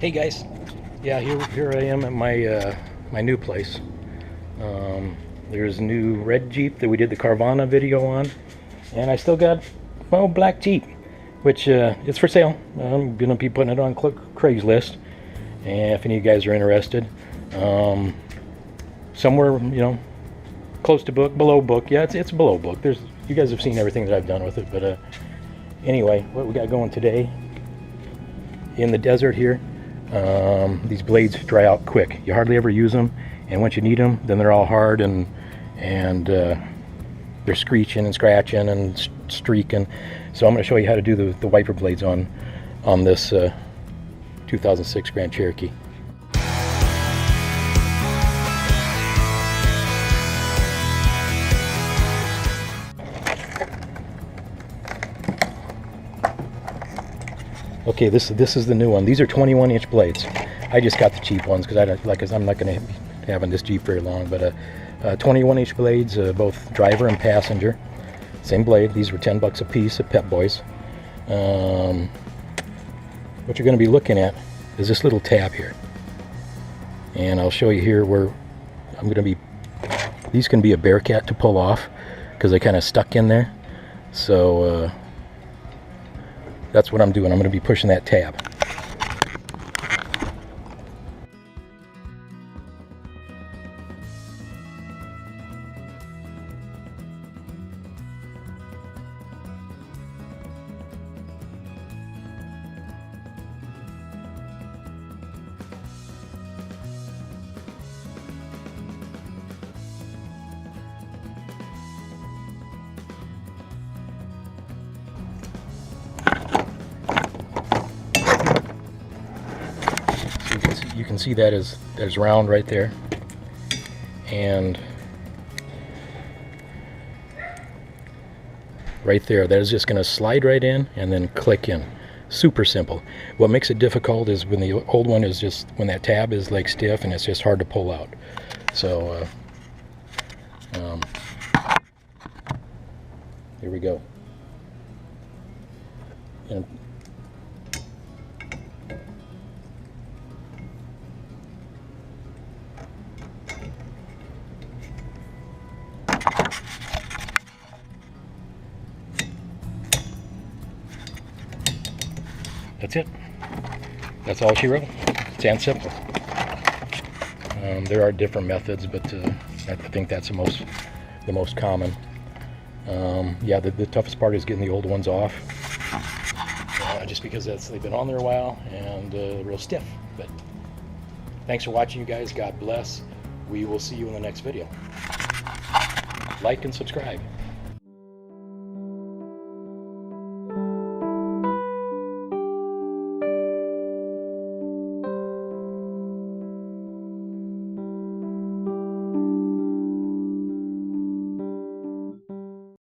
Hey guys, yeah, here I am at my my new place. There's a new red Jeep that we did the Carvana video on, and I still got my old black Jeep, which it's for sale. I'm gonna be putting it on Craigslist, and if any of you guys are interested, somewhere close to book, below book. Yeah, it's below book. You guys have seen everything that I've done with it, but anyway, what we got going today in the desert here. These blades dry out quick. You hardly ever use them, and once you need them, then they're all hard and they're screeching and scratching and streaking. So I'm going to show you how to do the wiper blades on this 2006 Grand Cherokee. Okay, this is the new one. These are 21-inch blades. I just got the cheap ones because I'm not going to be having this Jeep very long. But 21-inch blades, both driver and passenger. Same blade. These were $10 a piece at Pep Boys. What you're going to be looking at is this little tab here, and I'll show you here where I'm going to be. These can be a Bearcat to pull off because they kind of stuck in there. So. That's what I'm doing. I'm going to be pushing that tab. You can see that there's round right there, and right there, that is just going to slide right in and then click in. Super simple. What makes it difficult is when the old one is just, when that tab is like stiff and it's just hard to pull out. So here we go. And that's it. That's all she wrote. It's and simple. There are different methods, but I think that's the most common. Yeah, the toughest part is getting the old ones off, just because they've been on there a while and real stiff. But thanks for watching, you guys. God bless. We will see you in the next video. Like and subscribe.